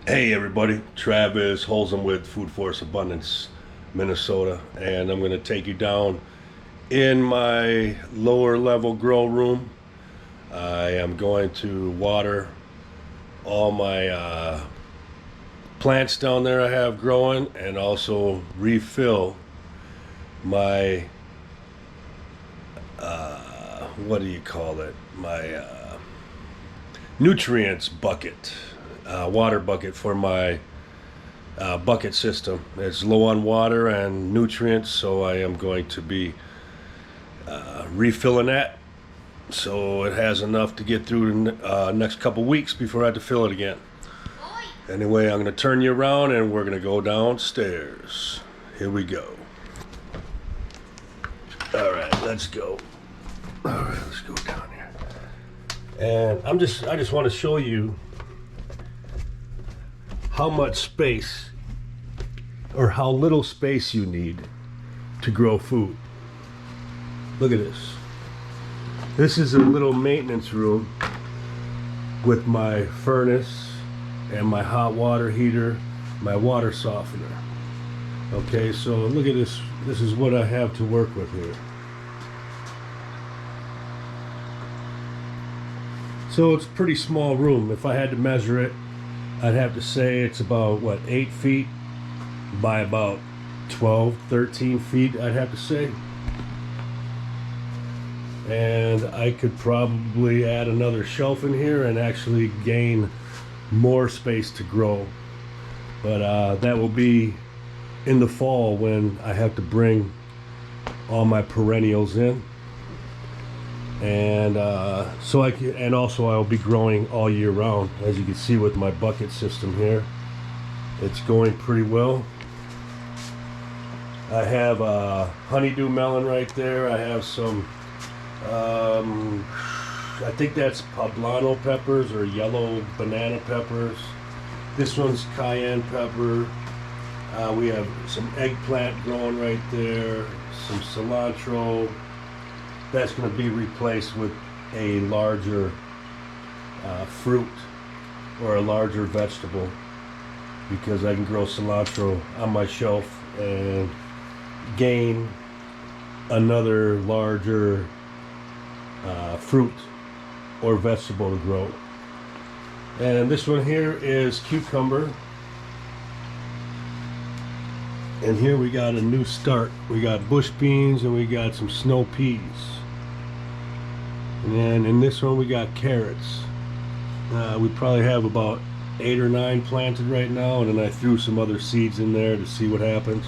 Hey everybody, Travis Holzem with Food Force Abundance, Minnesota, and I'm going to take you down in my lower level grow room. I am going to water all my plants down there I have growing, and also refill my what do you call it? My nutrients bucket, water bucket for my bucket system. It's low on water and nutrients, so I am going to be refilling that so it has enough to get through the next couple weeks before I have to fill it again. Anyway, I'm going to turn you around and we're going to go downstairs. Here we go. All right, let's go. All right, let's go down here. And I just want to show you how much space or how little space you need to grow food. Look at this. This is a little maintenance room with my furnace and my hot water heater, my water softener. Okay, so look at this. This is what I have to work with here. So it's a pretty small room. If I had to measure it, I'd have to say it's about, what, 8 feet by about 12, 13 feet, I'd have to say. And I could probably add another shelf in here and actually gain more space to grow. But that will be in the fall when I have to bring all my perennials in. And and also I'll be growing all year round. As you can see with my bucket system here, it's going pretty well. I have a honeydew melon right there. I have some I think that's poblano peppers or yellow banana peppers. This one's cayenne pepper. We have some eggplant growing right there, some cilantro. That's going to be replaced with a larger fruit or a larger vegetable, because I can grow cilantro on my shelf and gain another larger fruit or vegetable to grow. And this one here is cucumber. And here we got a new start. We got bush beans and we got some snow peas. And then in this one we got carrots. We probably have about 8 or 9 planted right now, and then I threw some other seeds in there to see what happens.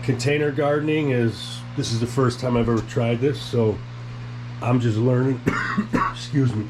Container gardening this is the first time I've ever tried this, so I'm just learning. Excuse me.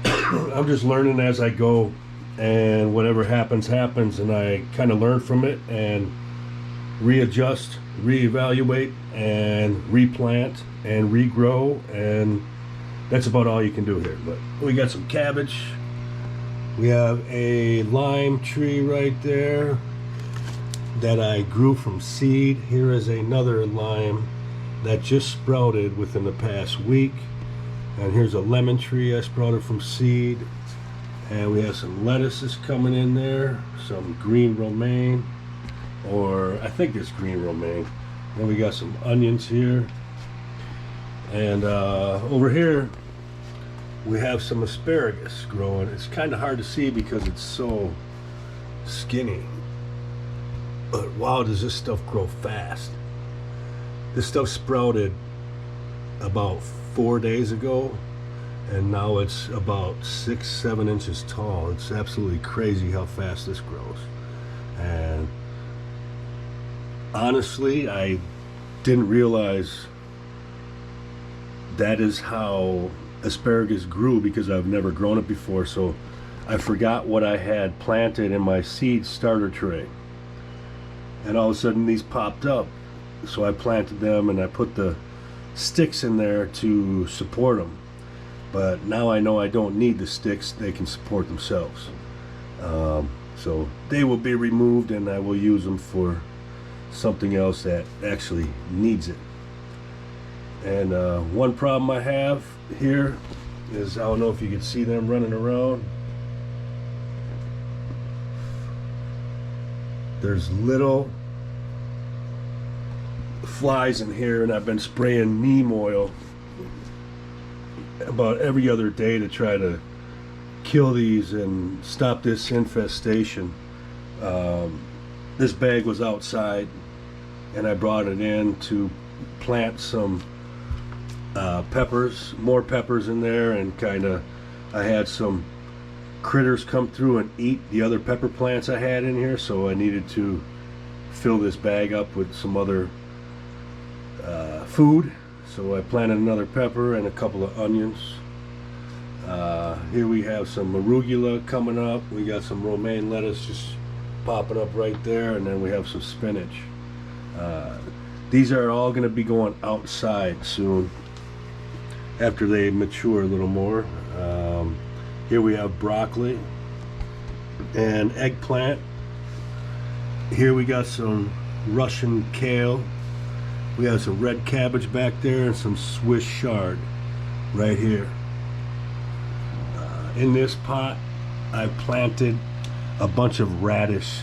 I'm just learning as I go, and whatever happens, happens, and I kind of learn from it and readjust, reevaluate, and replant and regrow, and that's about all you can do here. But we got some cabbage. We have a lime tree right there that I grew from seed. Here is another lime that just sprouted within the past week. And here's a lemon tree I sprouted from seed. And we have some lettuces coming in there, some green romaine, or I think it's green romaine. Then we got some onions here. And over here we have some asparagus growing. It's kind of hard to see because it's so skinny. But wow, does this stuff grow fast. This stuff sprouted about 4 days ago, and now it's about 6-7 inches tall. It's absolutely crazy how fast this grows. And honestly, I didn't realize that is how asparagus grew, because I've never grown it before. So I forgot what I had planted in my seed starter tray, and all of a sudden these popped up. So I planted them and I put the sticks in there to support them. But now I know I don't need the sticks, they can support themselves. So they will be removed and I will use them for something else that actually needs it. And one problem I have here is, I don't know if you can see them running around. There's little flies in here, and I've been spraying neem oil about every other day to try to kill these and stop this infestation. This bag was outside, and I brought it in to plant some peppers, more peppers in there, and I had some critters come through and eat the other pepper plants I had in here, so I needed to fill this bag up with some other food. So I planted another pepper and a couple of onions. Here we have some arugula coming up. We got some romaine lettuce just popping up right there, and then we have some spinach. These are all going to be going outside soon after they mature a little more. Here we have broccoli and eggplant. Here we got some Russian kale. We have some red cabbage back there and some Swiss chard right here. In this pot, I planted a bunch of radish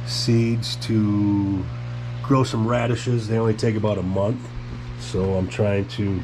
seeds to grow some radishes. They only take about a month, so I'm trying to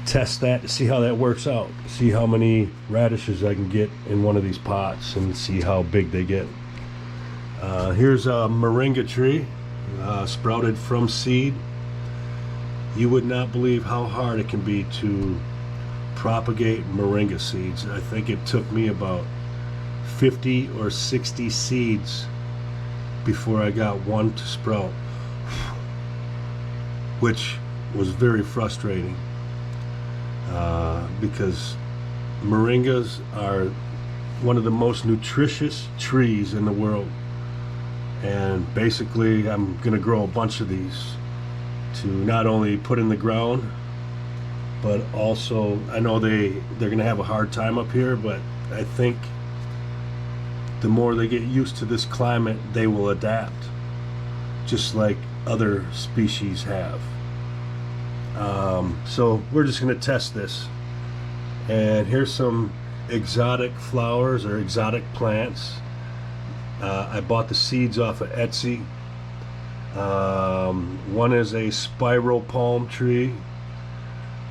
test that to see how that works out, see how many radishes I can get in one of these pots and see how big they get. Here's a moringa tree, sprouted from seed. You would not believe how hard it can be to propagate moringa seeds. I think it took me about 50 or 60 seeds before I got one to sprout, which was very frustrating. Because moringas are one of the most nutritious trees in the world, and basically I'm gonna grow a bunch of these to not only put in the ground, but also I know they're gonna have a hard time up here, but I think the more they get used to this climate, they will adapt, just like other species have. So we're just going to test this. And here's some exotic flowers or exotic plants. I bought the seeds off of Etsy. One is a spiral palm tree,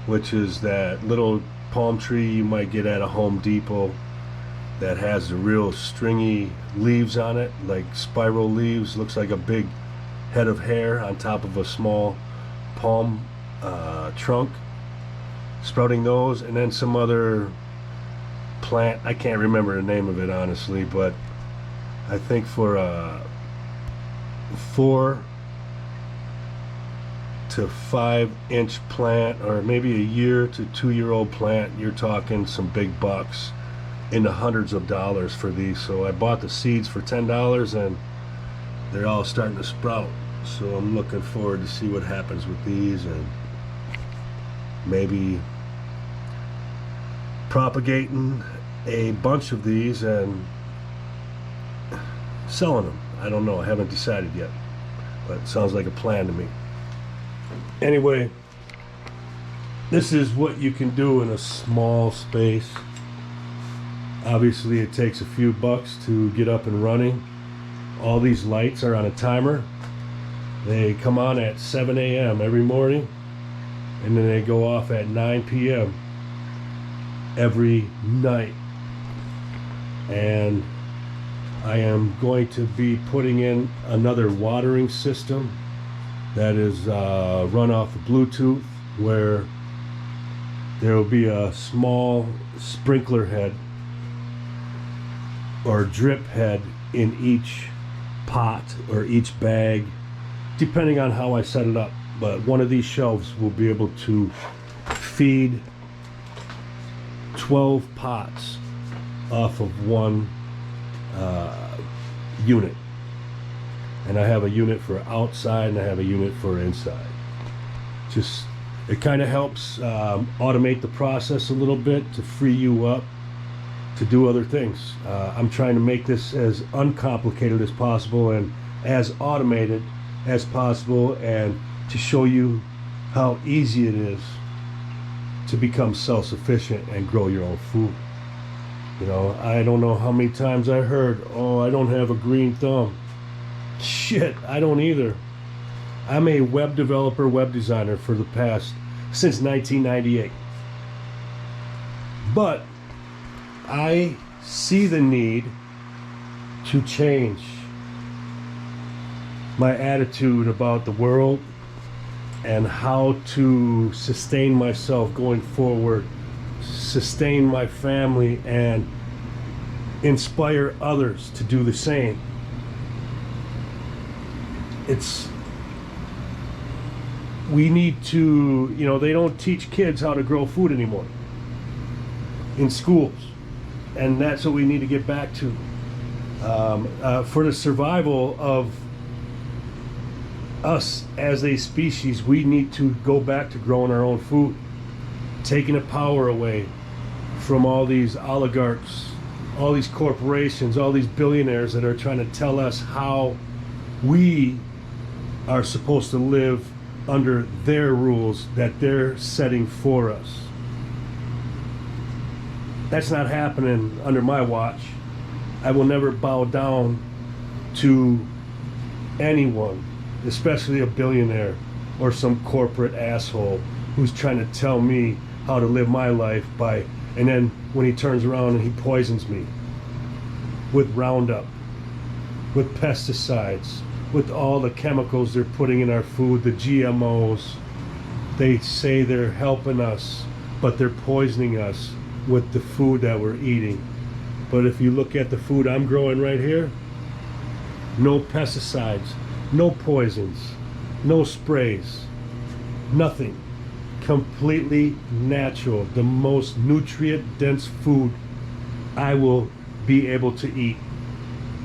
which is that little palm tree you might get at a Home Depot that has the real stringy leaves on it, like spiral leaves. Looks like a big head of hair on top of a small palm trunk. Sprouting those, and then some other plant, I can't remember the name of it honestly, but I think for a 4 to 5 inch plant, or maybe a year to 2-year-old plant, you're talking some big bucks, in the hundreds of dollars for these. So I bought the seeds for $10, and they're all starting to sprout. So I'm looking forward to see what happens with these, and maybe propagating a bunch of these and selling them. I don't know, I haven't decided yet, but it sounds like a plan to me. Anyway, this is what you can do in a small space. Obviously it takes a few bucks to get up and running. All these lights are on a timer. They come on at 7 a.m. every morning, and then they go off at 9 p.m. every night. And I am going to be putting in another watering system that is run off of Bluetooth, where there will be a small sprinkler head or drip head in each pot or each bag, depending on how I set it up. But one of these shelves will be able to feed 12 pots off of one unit. And I have a unit for outside and I have a unit for inside. Just, it kind of helps automate the process a little bit to free you up to do other things. I'm trying to make this as uncomplicated as possible and as automated as possible, and to show you how easy it is to become self-sufficient and grow your own food. You know, I don't know how many times I heard, oh, I don't have a green thumb. Shit, I don't either. I'm a web developer, web designer since 1998. But I see the need to change my attitude about the world and how to sustain myself going forward, sustain my family, and inspire others to do the same. We need to, you know, they don't teach kids how to grow food anymore in schools, and that's what we need to get back to. For the survival of us as a species, we need to go back to growing our own food, taking the power away from all these oligarchs, all these corporations, all these billionaires that are trying to tell us how we are supposed to live under their rules that they're setting for us. That's not happening under my watch. I will never bow down to anyone, especially a billionaire or some corporate asshole who's trying to tell me how to live my life and then when he turns around and he poisons me with Roundup, with pesticides, with all the chemicals they're putting in our food, the GMOs. They say they're helping us, but they're poisoning us with the food that we're eating. But if you look at the food I'm growing right here, no pesticides, no poisons, no sprays, nothing. Completely natural. The most nutrient dense food I will be able to eat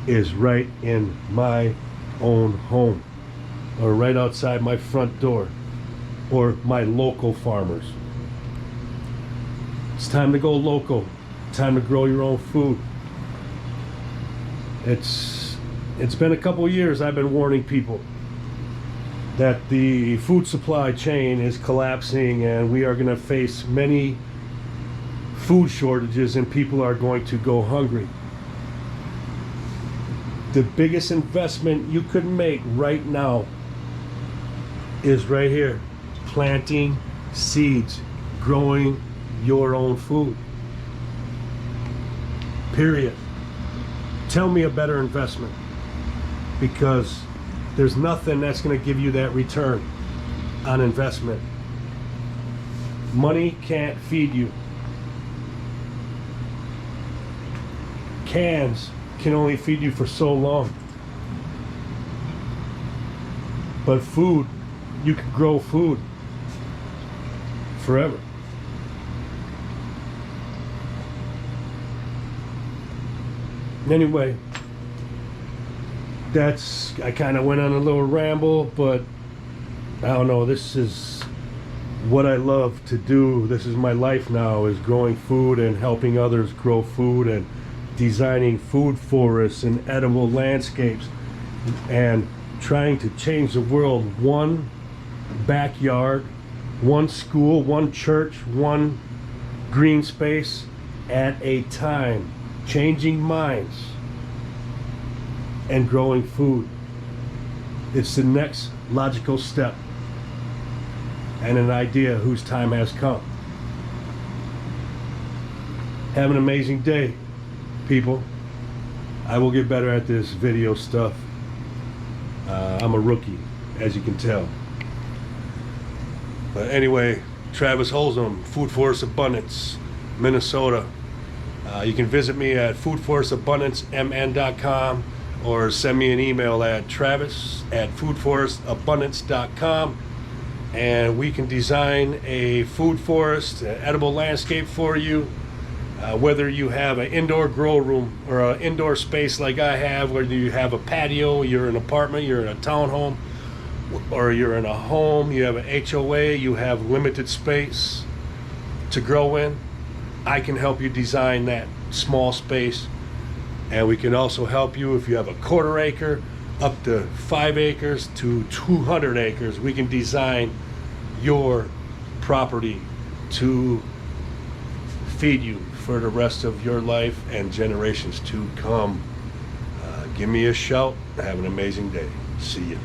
is right in my own home, or right outside my front door, or my local farmers. It's time to go local. Time to grow your own food. It's been a couple years I've been warning people that the food supply chain is collapsing and we are going to face many food shortages and people are going to go hungry. The biggest investment you could make right now is right here. Planting seeds, growing your own food. Period. Tell me a better investment, because there's nothing that's going to give you that return on investment. Money can't feed you. Cans can only feed you for so long. But food, you can grow food forever. Anyway, I kind of went on a little ramble, but I don't know, this is what I love to do. This is my life now, is growing food and helping others grow food and designing food forests and edible landscapes and trying to change the world one backyard, one school, one church, one green space at a time. Changing minds and growing food. It's the next logical step and an idea whose time has come. Have an amazing day, people. I will get better at this video stuff. I'm a rookie, as you can tell. But anyway, Travis Holzum, Food Forest Abundance, Minnesota. You can visit me at foodforestabundancemn.com or send me an email at travis@foodforestabundance.com, and we can design a food forest, an edible landscape for you. Whether you have an indoor grow room or an indoor space like I have, whether you have a patio, you're in an apartment, you're in a townhome, or you're in a home, you have an HOA, you have limited space to grow in, I can help you design that small space. And we can also help you if you have a 1/4 acre up to 5 acres to 200 acres. We can design your property to feed you for the rest of your life and generations to come. Give me a shout. Have an amazing day. See you.